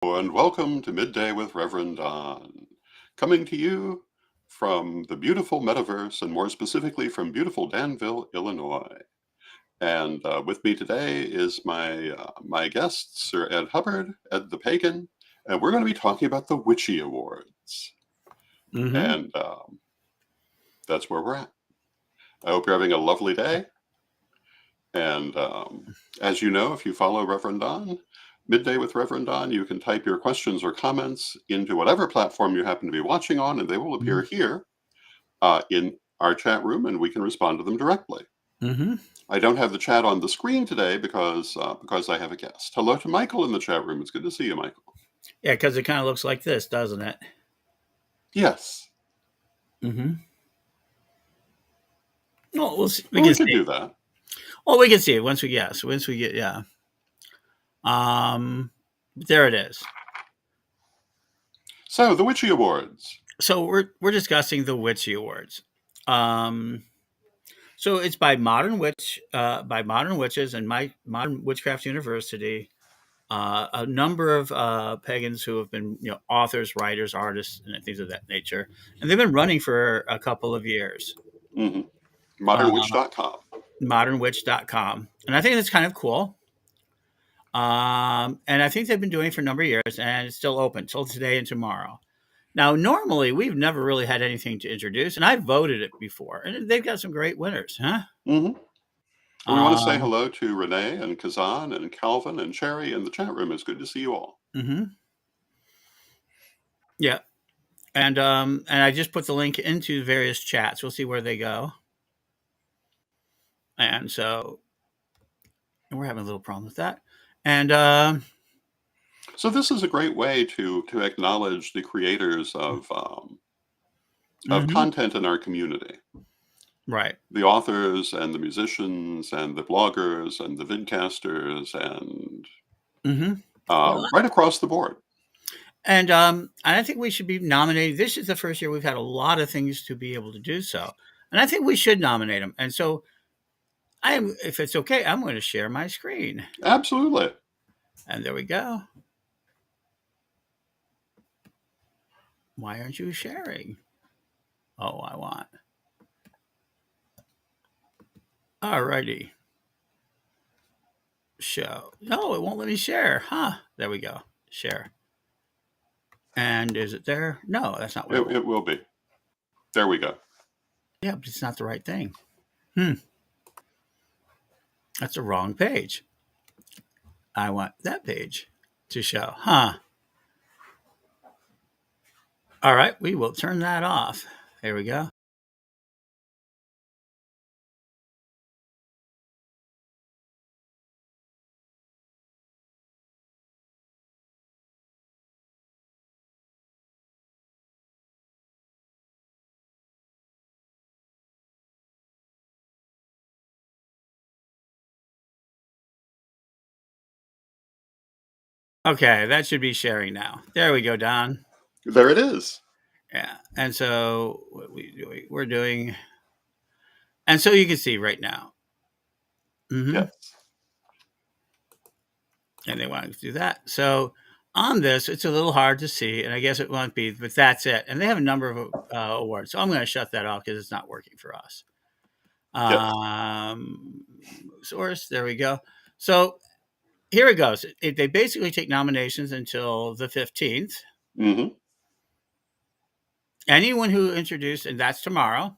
And welcome to Midday with Rev Don, coming to you from the beautiful metaverse, and more specifically from beautiful Danville, Illinois. And with me today is my guest, Ser Ed Hubbard, Ed the Pagan, and we're going to be talking about the Witchie Awards. Mm-hmm. And that's where we're at. I hope you're having a lovely day. And as you know, if you follow Reverend Don, Midday with Reverend Don, you can type your questions or comments into whatever platform you happen to be watching on, and they will appear here in our chat room, and we can respond to them directly. Mm-hmm. I don't have the chat on the screen today because I have a guest. Hello to Michael in the chat room. It's good to see you, Michael. Yeah, because it kind of looks like this, doesn't it? Yes. Mm-hmm. Well, we'll see. We can do that. Well, we can see it once we get. Yeah. There it is. So the Witchie Awards. So we're discussing the Witchie Awards. So it's by Modern Witches and my Modern Witchcraft University. A number of pagans who have been, authors, writers, artists, and things of that nature, and they've been running for a couple of years. Mm-hmm. Modernwitch.com. Modernwitch.com, and I think that's kind of cool. And I think they've been doing it for a number of years, and it's still open till today and tomorrow. Now, normally we've never really had anything to introduce, and I've voted it before, and they've got some great winners, huh? Mm-hmm. We want to say hello to Renee and Kazan and Calvin and Cherry in the chat room. It's good to see you all. Mm-hmm. Yeah, and I just put the link into various chats. We'll see where they go. And so we're having a little problem with that. And so this is a great way to acknowledge the creators of content in our community. Right. The authors and the musicians and the bloggers and the vidcasters and right across the board. And I think we should be nominating. This is the first year we've had a lot of things to be able to do so. And I think we should nominate them. And so if it's okay, I'm going to share my screen. Absolutely. And there we go. Why aren't you sharing? Oh, I want. Alrighty. Show. No, it won't let me share. Huh. There we go. Share. And is it there? No, that's not what it will be. There we go. Yeah, but it's not the right thing. That's the wrong page. I want that page to show. Huh. All right, we will turn that off. There we go. Okay, that should be sharing now. There we go, Don. There it is. Yeah, and so what we're doing, and so you can see right now. Mm-hmm. Yes. And they want to do that. So on this, it's a little hard to see, and I guess it won't be, but that's it. And they have a number of awards, so I'm going to shut that off because it's not working for us. Source, there we go. So here it goes. They basically take nominations until the 15th. Mm-hmm. Anyone who introduced, and that's tomorrow.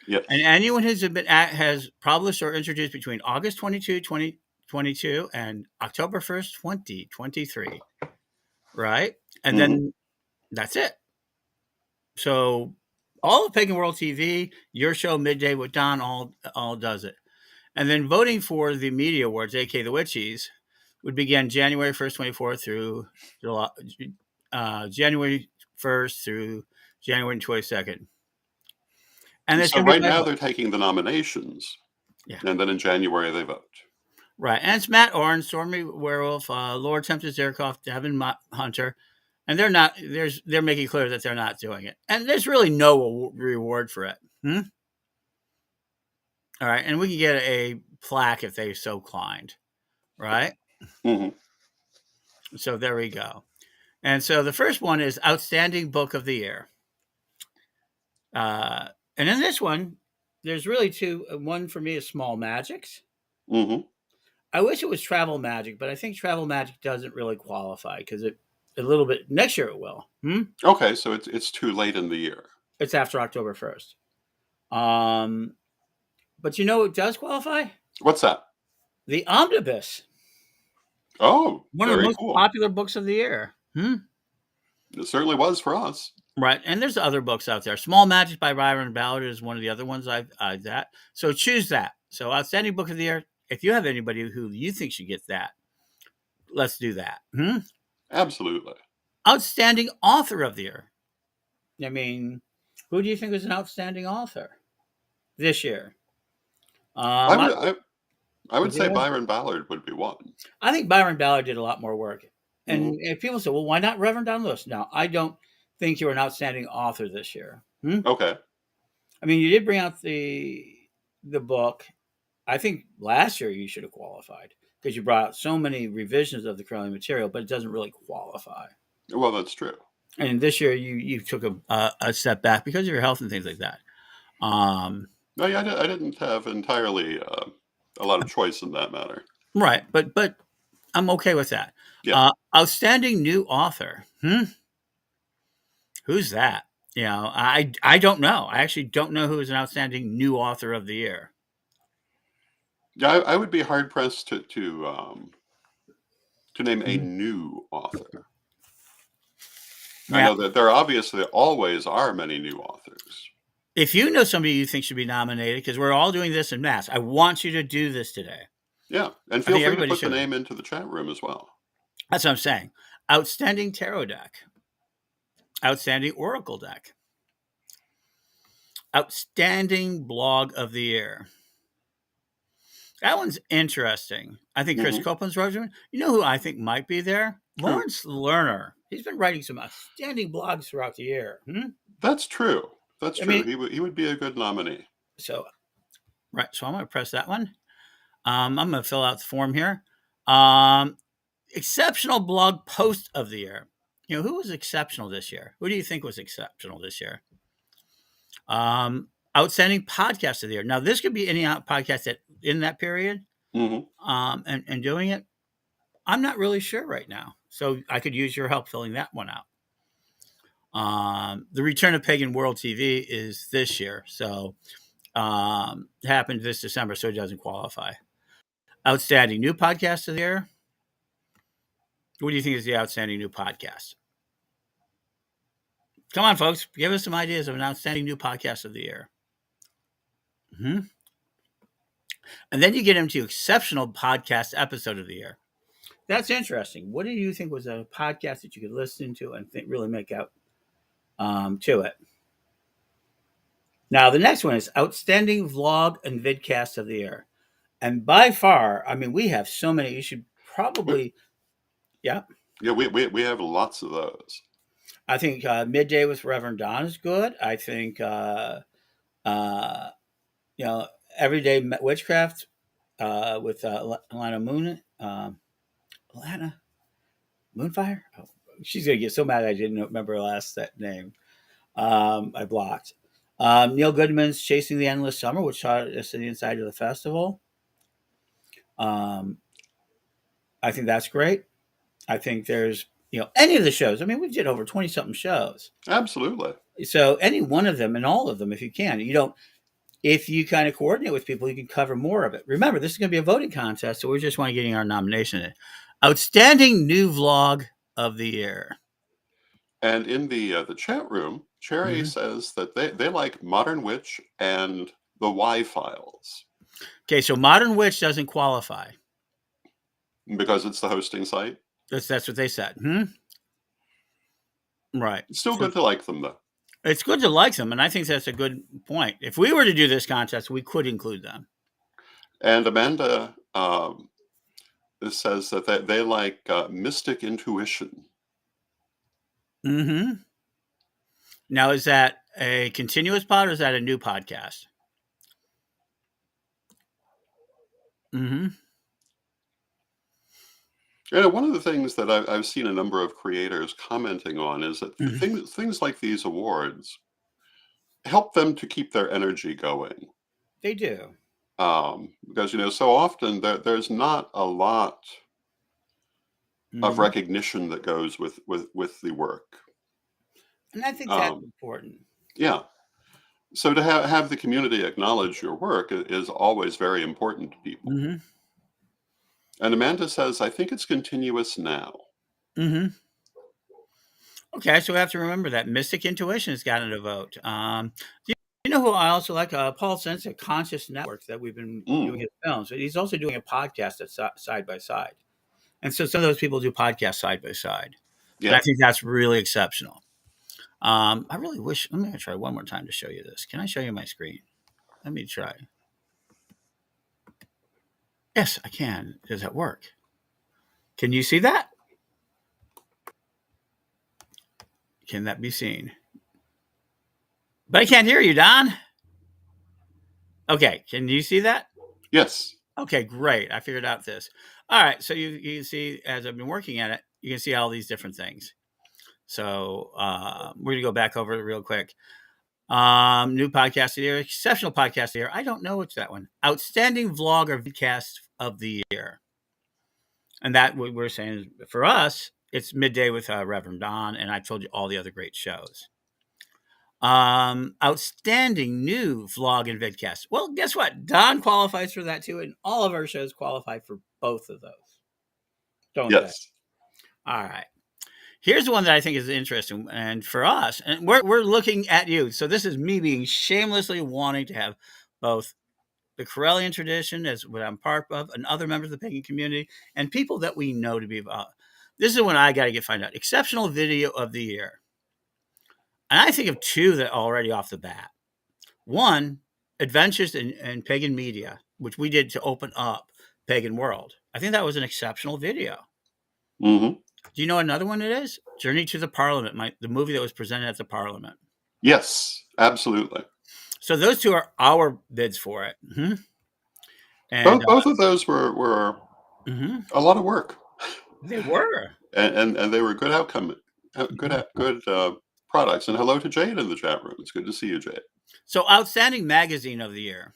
Yes. And anyone who's has published or introduced between August 22, 2022 and October 1st, 2023. Right? And then that's it. So all of Pagan World TV, your show, Midday with Don, all does it. And then voting for the media awards, aka the Witchies, would begin January 1st, 24 through January 1st through January 22nd. And so right now they're taking the nominations. Yeah. And then in January they vote. Right. And it's Matt Oren, Stormy Werewolf, Lord Tempest Zerkoff, Devin Hunter. And they're making clear that they're not doing it. And there's really no reward for it. All right. And we can get a plaque if they so inclined. Right? Mm-hmm. So there we go. And so the first one is Outstanding Book of the Year. And in this one, there's really two. One for me is Small Magics. Mm-hmm. I wish it was Travel Magic, but I think Travel Magic doesn't really qualify because it a little bit next year it will. Okay, so it's too late in the year. It's after October 1st. But you know what does qualify? What's that? The Omnibus. Oh, One of the very most cool. popular books of the year. It certainly was for us. Right. And there's other books out there. Small Magic by Byron Ballard is one of the other ones I've that. So choose that. So Outstanding Book of the Year. If you have anybody who you think should get that, let's do that. Absolutely. Outstanding Author of the Year. I mean, who do you think is an outstanding author this year? I would say Yeah. Byron Ballard would be one. I think Byron Ballard did a lot more work. And Mhm. if people say, well, why not Reverend Don Lewis? No, I don't think you're an outstanding author this year. Okay. I mean, you did bring out the book. I think last year you should have qualified because you brought out so many revisions of the Crowley material, but it doesn't really qualify. Well, that's true. And this year you took a step back because of your health and things like that. No, yeah, I didn't have entirely a lot of choice in that matter. Right, but I'm okay with that. Yeah. Outstanding new author. Who's that? You know, I don't know. I actually don't know who is an outstanding new author of the year. Yeah, I would be hard pressed to name a new author. I Yeah. know that there obviously always are many new authors. If you know somebody you think should be nominated, because we're all doing this in mass, I want you to do this today. Yeah, and I feel think free to everybody put the should. name into the chat room as well. That's what I'm saying. Outstanding tarot deck. Outstanding oracle deck. Outstanding blog of the year. That one's interesting. I think Chris Mhm. Copeland's wrote one. You know who I think might be there? Who? Lawrence Lerner. He's been writing some outstanding blogs throughout the year. That's true. That's I true. mean, He would be a good nominee. so right. So I'm going to press that one. I'm going to fill out the form here. Exceptional blog post of the year. You know, who was exceptional this year? Who do you think was exceptional this year? Outstanding podcast of the year. Now, this could be any podcast that in that period. Hmm. And doing it. I'm not really sure right now. So I could use your help filling that one out. The Return of Pagan World TV is this year. So it happened this December, so it doesn't qualify. Outstanding new podcast of the year. What do you think is the outstanding new podcast? Come on, folks. Give us some ideas of an outstanding new podcast of the year. And then you get into exceptional podcast episode of the year. That's interesting. What do you think was a podcast that you could listen to and really make out to it? Now, the next one is Outstanding Vlog and Vidcast of the Year. And by far, I mean, we have so many. You should probably, yeah. Yeah, we have lots of those. I think Midday with Reverend Don is good. I think, Everyday Witchcraft with Alana Moon. Alana Moonfire? Oh, she's going to get so mad I didn't remember her last name. I blocked. Neil Goodman's Chasing the Endless Summer, which shot us in the inside of the festival. I think that's great. I think there's, any of the shows. I mean, we did over 20 something shows. Absolutely. So any one of them and all of them, if you can, if you kind of coordinate with people, you can cover more of it. Remember, this is going to be a voting contest, so we just want to getting our nomination in. Outstanding new vlog of the year. And in the chat room, Cherry says that they like Modern Witch and the Y-Files. Okay, so Modern Witch doesn't qualify. Because it's the hosting site? That's what they said. Right. It's still good to like them, though. It's good to like them, and I think that's a good point. If we were to do this contest, we could include them. And Amanda says that they like Mystic Intuition. Now, is that a continuous pod or is that a new podcast? One of the things that I've seen a number of creators commenting on is that things like these awards help them to keep their energy going. They do. Because, so often there's not a lot of Mhm. recognition that goes with the work. And I think that's Um, important. yeah. So to have the community acknowledge your work is always very important to people. Mhm. And Amanda says, I think it's continuous now. Mhm. Okay, so we have to remember that Mystic Intuition has gotten a vote. You know who I also like? Paul Sense at Conscious Network that we've been doing Mm, his films. He's also doing a podcast that's side by side. And so some of those people do podcasts side by side. And yeah. I think that's really exceptional. I really wish, let me try one more time to show you this. Can I show you my screen? Let me try. Yes, I can. Does that work? Can you see that? Can that be seen? But I can't hear you, Don. Okay, can you see that? Yes. Okay, great. I figured out this. All right, so you can see as I've been working at it, you can see all these different things. So we're gonna go back over it real quick. New podcast of the year, exceptional podcast of the year. I don't know what's that one. Outstanding vlog or vidcast of the year, and that what we're saying is for us, it's Midday with Reverend Don, and I told you all the other great shows. Outstanding new vlog and vidcast. Well, guess what? Don qualifies for that too, and all of our shows qualify for both of those, don't they? Yes. All right. Here's the one that I think is interesting, and for us, and we're looking at you. So this is me being shamelessly wanting to have both the Corellian tradition, as what I'm part of, and other members of the pagan community, and people that we know to be. This is when I got to get find out. Exceptional video of the year, and I think of two that already off the bat. One, Adventures in Pagan Media, which we did to open up Pagan World. I think that was an exceptional video. Hmm. Do you know another one it is? Journey to the Parliament, the movie that was presented at the Parliament. Yes, absolutely. So those two are our bids for it. And Both of those were mhm, a lot of work, they were. and they were good outcome, Mhm. good products. And hello to Jade in the chat room. It's good to see you, Jade. So outstanding magazine of the year,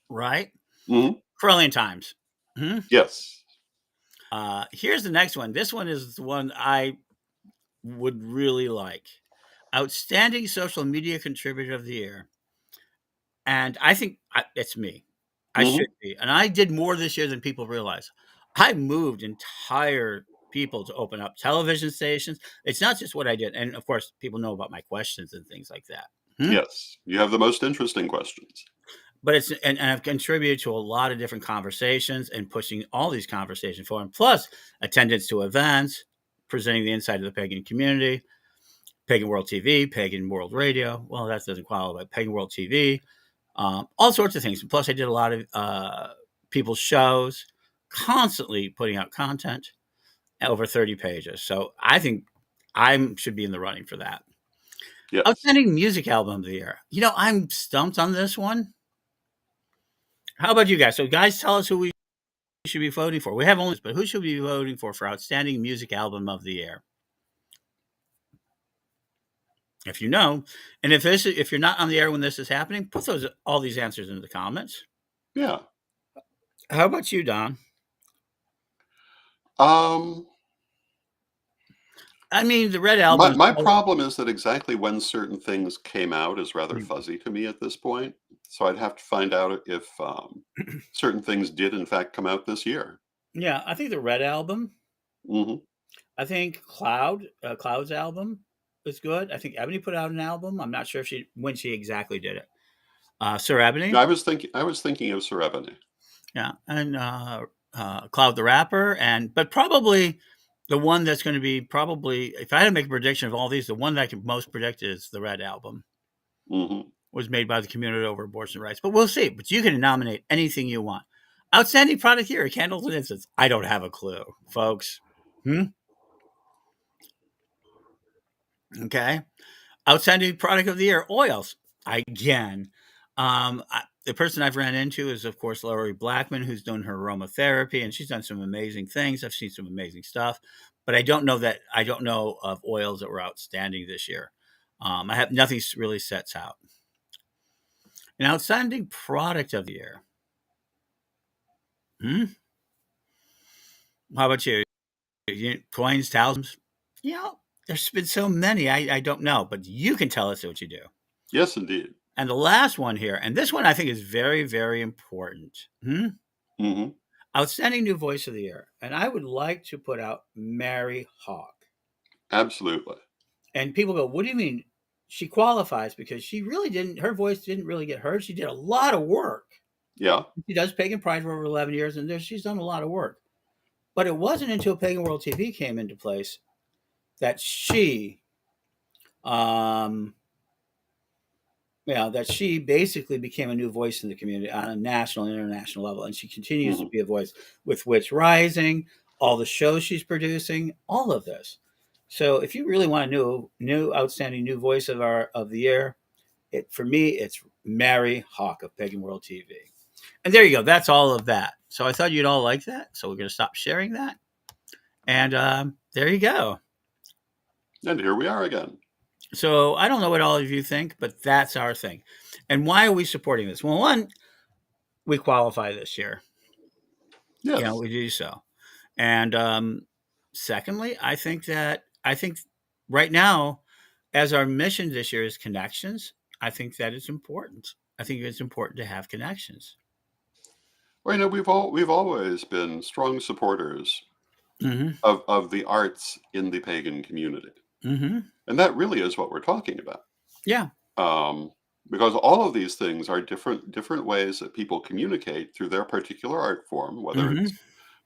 right? Hmm. Corellian Times. Mhm. Yes. Here's the next one. This one is the one I would really like. Outstanding social media contributor of the year. And I think it's me. I should Hmm. be. And I did more this year than people realize. I moved entire people to open up television stations. It's not just what I did. And of course, people know about my questions and things like that. Hmm? Yes. You have the most interesting questions. But and I've contributed to a lot of different conversations and pushing all these conversations forward. Plus, attendance to events, presenting the inside of the pagan community, Pagan World TV, Pagan World Radio. Well, that doesn't qualify. Pagan World TV, all sorts of things. Plus, I did a lot of people's shows, constantly putting out content, over 30 pages. So I think I should be in the running for that. Yes. Outstanding music album of the year. I'm stumped on this one. How about you guys? So, guys, tell us who we should be voting for. We have only, but who should we be voting for outstanding music album of the year? If you know, and if you're not on the air when this is happening, put all these answers into the comments. Yeah. How about you, Don? Um, I mean, the Red Album. my problem is that exactly when certain things came out is rather fuzzy to me at this point. So I'd have to find out if certain things did in fact come out this year. Yeah, I think the Red Album. Hmm. I think Cloud's album was good. I think Ebony put out an album. I'm not sure if when she exactly did it. Sir Ebony, I was thinking of Ser Ed. yeah, and Cloud the Rapper, but probably the one that's going to be probably, if I had to make a prediction of all these, the one that I can most predict is the Red Album. Hmm. Was made by the community over abortion rights, but we'll see. But you can nominate anything you want. Outstanding product here, candles and incense. I don't have a clue, folks. Okay. Outstanding product of the year, oils. Again, the person I've ran into is, of course, Lori Blackman, who's done her aromatherapy, and she's done some amazing things. I've seen some amazing stuff, but I don't know of oils that were outstanding this year. I have nothing really sets out. An outstanding product of the year. Hmm? How about you? Coins, talismans? You know, there's been so many. I don't know, but you can tell us what you do. Yes, indeed. And the last one here, and this one I think is very, very important. Hmm. Outstanding new voice of the year. And I would like to put out Mary Hawk. Absolutely. And people go, what do you mean? She qualifies because she really didn't, her voice didn't really get heard. She did a lot of work. Yeah. She does Pagan Pride for over 11 years, and she's done a lot of work. But it wasn't until Pagan World TV came into place that she that she basically became a new voice in the community on a national and international level. And she continues to Hmm. be a voice with Witch Rising, all the shows she's producing, all of this. So if you really want a new outstanding new voice of the year, for me, it's Mary Hawk of Pagan World TV. And there you go. That's all of that. So I thought you'd all like that. So we're going to stop sharing that. And there you go. And here we are again. So I don't know what all of you think, but that's our thing. And why are we supporting this? Well, one, we qualify this year. Yes. We do so. And secondly, I think right now, as our mission this year is connections, I think that it's important. I think it's important to have connections. Well, we've always been strong supporters Mm-hmm. of the arts in the pagan community. Mm-hmm. And that really is what we're talking about. Yeah. Because all of these things are different ways that people communicate through their particular art form, whether Mm-hmm. it's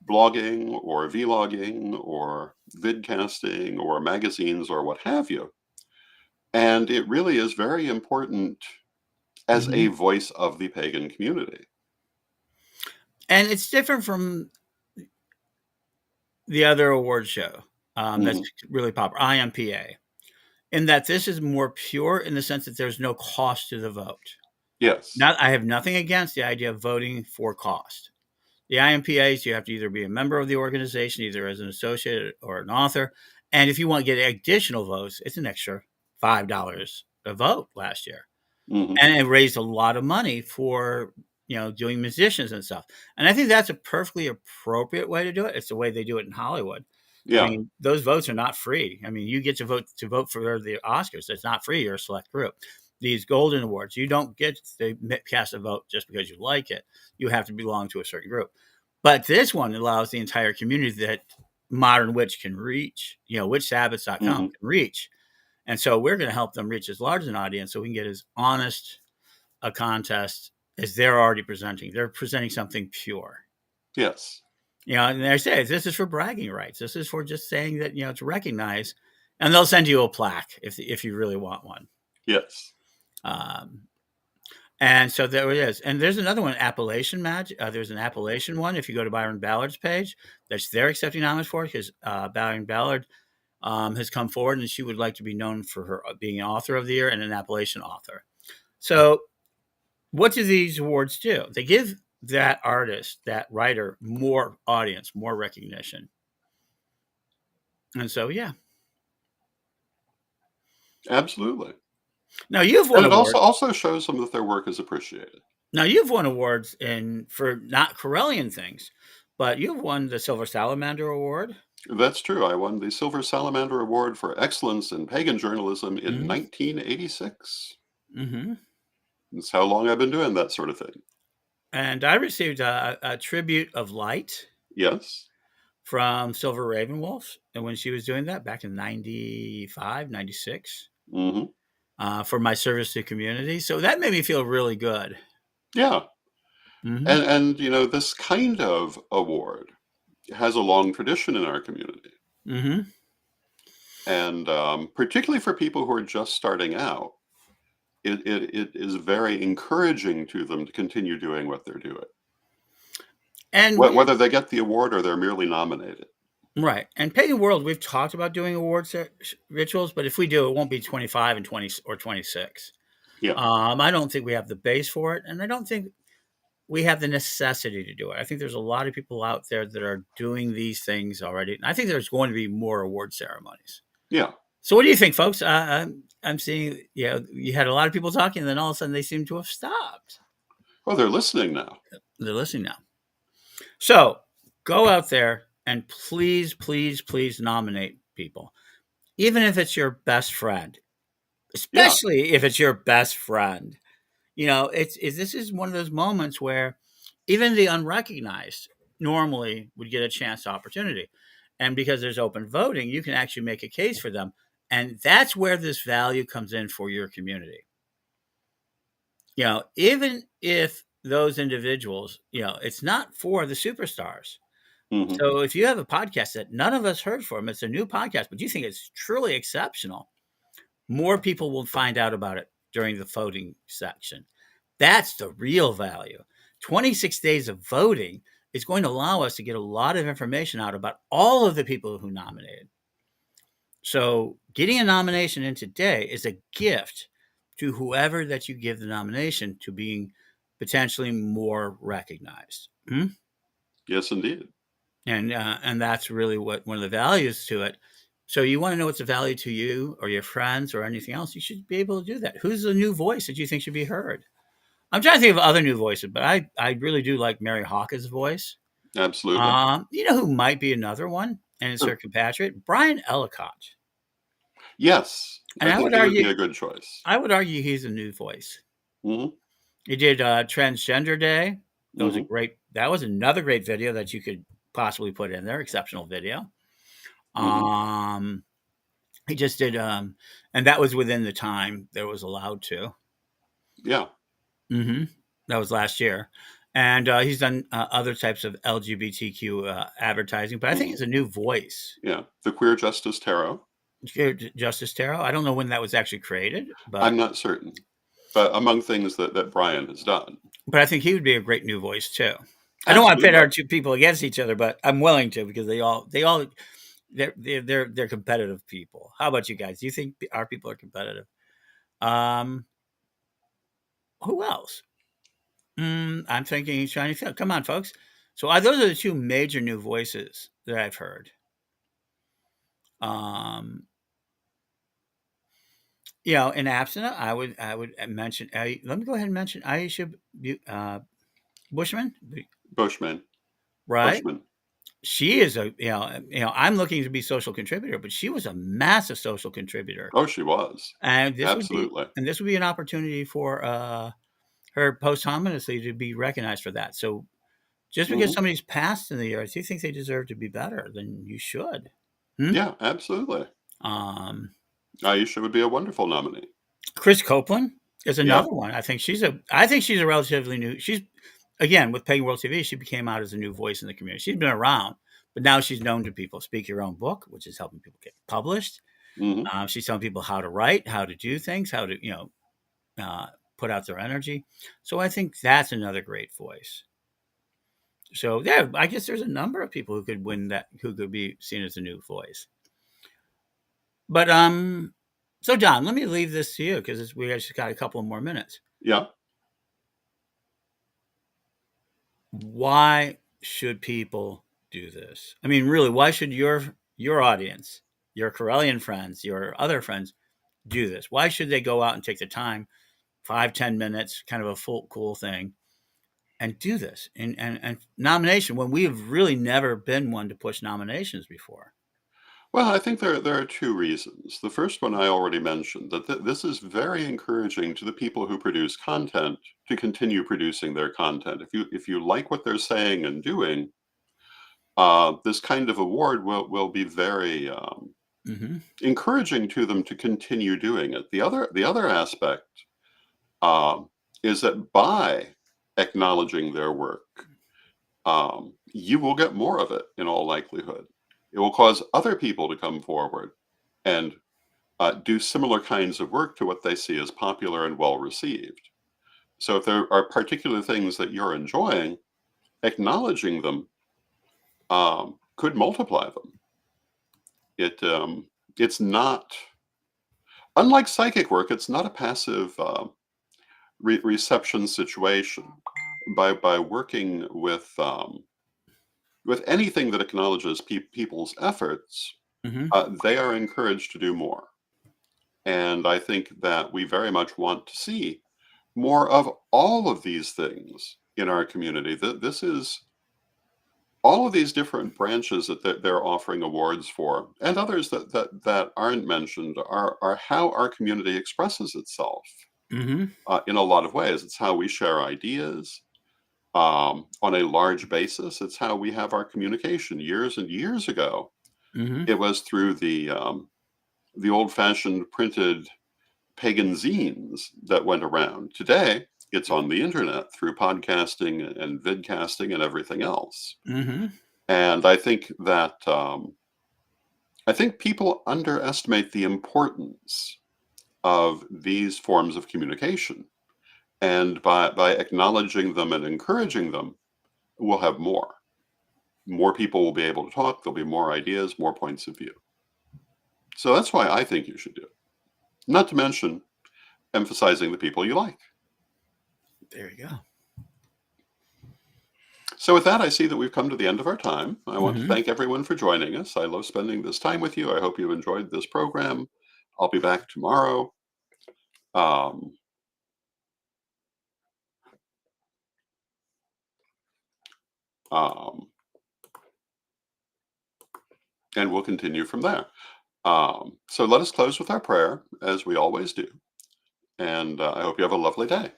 blogging or vlogging or vidcasting or magazines or what have you. And it really is very important as a Mm-hmm. voice of the pagan community. And it's different from the other award show that's really popular, IMPA, in that this is more pure in the sense that there's no cost to the vote. Yes. Now, I have nothing against the idea of voting for cost. The IMPAs, you have to either be a member of the organization, either as an associate or an author. And if you want to get additional votes, it's an extra $5 a vote last year. Hmm. And it raised a lot of money for doing musicians and stuff. And I think that's a perfectly appropriate way to do it. It's the way they do it in Hollywood. I Yeah. mean, those votes are not free. I mean, you get to vote for the Oscars. It's not free. You're a select group. These Golden Awards, you don't get to cast a vote just because you like it. You have to belong to a certain group. But this one allows the entire community that Modern Witch can reach, witchsabbaths.com Hmm. can reach. And so we're going to help them reach as large an audience so we can get as honest a contest as they're already presenting. They're presenting something pure. Yes. And they say this is for bragging rights. This is for just saying that to recognize, and they'll send you a plaque if you really want one. Yes. And so there it is. And there's another one, Appalachian Magic. There's an Appalachian one. If you go to Byron Ballard's page, that's they're accepting nominations for, because Byron Ballard has come forward and she would like to be known for her being an author of the year and an Appalachian author. So what do these awards do? They give that artist, that writer, more audience, more recognition. And so, yeah. Absolutely. Now you've won And it awards. also shows them that their work is appreciated. Now you've won awards for not Corellian things, but you've won the Silver Salamander Award. That's true. I won the Silver Salamander Award for Excellence in Pagan Journalism in 1986. Mm-hmm. That's how long I've been doing that sort of thing. And I received a tribute of light. Yes. From Silver Ravenwolf, and when she was doing that back in 95, 96, for my service to community. So that made me feel really good. Yeah. Mm-hmm. And this kind of award has a long tradition in our community. Mm-hmm. And particularly for people who are just starting out, it is very encouraging to them to continue doing what they're doing. And whether they get the award or they're merely nominated. Right. And Pagan World, we've talked about doing awards rituals, but if we do, it won't be 25 and 20 or 26. Yeah. I don't think we have the base for it, and I don't think we have the necessity to do it. I think there's a lot of people out there that are doing these things already. And I think there's going to be more award ceremonies. Yeah. So, what do you think, folks? I'm seeing, you had a lot of people talking, and then all of a sudden they seem to have stopped. Well, they're listening now. They're listening now. So, go out there and please, please, please nominate people, even if it's your best friend, Yeah. especially if it's your best friend. This is one of those moments where even the unrecognized normally would get a chance opportunity. And because there's open voting, you can actually make a case for them. And that's where this value comes in for your community. Even if those individuals, it's not for the superstars. Hmm. So if you have a podcast that none of us heard from, it's a new podcast, but you think it's truly exceptional, more people will find out about it during the voting section. That's the real value. 26 days of voting is going to allow us to get a lot of information out about all of the people who nominated. So getting a nomination in today is a gift to whoever that you give the nomination to being potentially more recognized. Yes, indeed. And that's really what one of the values to it. So you want to know what's a value to you or your friends or anything else, you should be able to do that. Who's the new voice that you think should be heard? I'm trying to think of other new voices, but I really do like Mary Hawkins' voice. Absolutely. You know who might be another one, and it's her compatriot, Brian Ellicott. Yes, And I think he would be a good choice. I would argue he's a new voice. Hmm. He did Transgender Day. Hmm. That was another great video that you could possibly put in there. Exceptional video. Hmm. He just did, and that was within the time that was allowed to. Yeah. That was last year. And he's done other types of LGBTQ advertising, but I think Hmm. it's a new voice. Yeah. The Queer Justice Tarot. Justice Tarot. I don't know when that was actually created, I'm but not certain, but among things that Brian has done. I think he would be a great new voice too. I don't want to pit Absolutely. our two people against each other, but I'm willing to because they're competitive people. How about you guys? Do you think our people are competitive? Um, who else? I'm thinking Shiny Phil. Come on, folks. So those are the two major new voices that I've heard. Um, in Abstinent, I would mention. Let me go ahead and mention Aisha Bushman, Bushman. right? Bushman. She is I'm looking to be social contributor, but she was a massive social contributor, Oh, she was. and Absolutely. this would be an opportunity for her posthumously to be recognized for that. So just because Hmm. somebody's passed in the earth, you think they deserve to be better, then you should. Hmm? Yeah, absolutely. Um, Aisha would be a wonderful nominee. Chris Copeland is Yeah. another one. I think she's a relatively new. She's again with Paying World TV. She became out as a new voice in the community. She's been around, but now she's known to people. Speak Your Own Book, which is helping people get published. Hmm. She's telling people how to write, how to do things, how to put out their energy. So I think that's another great voice. So yeah, I guess there's a number of people who could win that, who could be seen as a new voice. But so Don, let me leave this to you because we just got a couple of more minutes. Yeah. Why should people do this? I mean, really, why should your audience, your Corellian friends, your other friends do this? Why should they go out and take the time, 5-10 minutes, kind of a full cool thing, and do this and nomination when we have really never been one to push nominations before? Well, I think there are two reasons. The first one I already mentioned, that this is very encouraging to the people who produce content to continue producing their content. If you like what they're saying and doing, this kind of award will be very Mm-hmm. encouraging to them to continue doing it. The other aspect um, is that by acknowledging their work, you will get more of it in all likelihood. It will cause other people to come forward and do similar kinds of work to what they see as popular and well received. So if there are particular things that you're enjoying, acknowledging them could multiply them. It's not, unlike psychic work, it's not a passive reception situation by working with anything that acknowledges people's efforts. Mhm. They are encouraged to do more, and I think that we very much want to see more of all of these things in our community. That this is all of these different branches that they're offering awards for, and others that aren't mentioned, are how our community expresses itself Mhm. in a lot of ways. It's how we share ideas on a large basis. It's how we have our communication. Years and years ago, Mhm. it was through the old-fashioned printed pagan zines that went around. Today, it's on the internet through podcasting and vidcasting and everything else. Mhm. And I think people underestimate the importance of these forms of communication. And by acknowledging them and encouraging them, we'll have more. More people will be able to talk. There'll be more ideas, more points of view. So that's why I think you should do it. Not to mention emphasizing the people you like. There you go. So with that, I see that we've come to the end of our time. I want to Mhm. thank everyone for joining us. I love spending this time with you. I hope you enjoyed this program. I'll be back tomorrow. Um, um, and we'll continue from there. So let us close with our prayer, as we always do. And I hope you have a lovely day.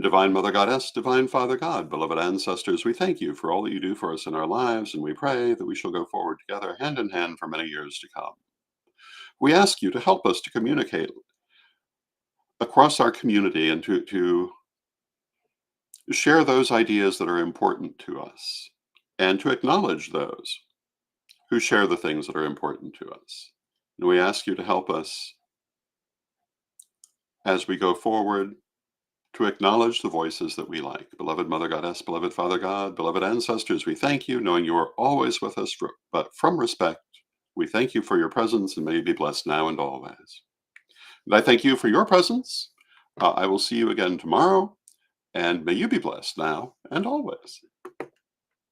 Divine Mother Goddess, Divine Father God, beloved ancestors, we thank you for all that you do for us in our lives, and we pray that we shall go forward together, hand in hand, for many years to come. We ask you to help us to communicate across our community and to share those ideas that are important to us, and to acknowledge those who share the things that are important to us. And we ask you to help us as we go forward to acknowledge the voices that we like. Beloved Mother Goddess, beloved Father God, beloved ancestors, we thank you, knowing you are always with us, but from respect, we thank you for your presence, and may you be blessed now and always. And I thank you for your presence. I will see you again tomorrow, and may you be blessed now and always.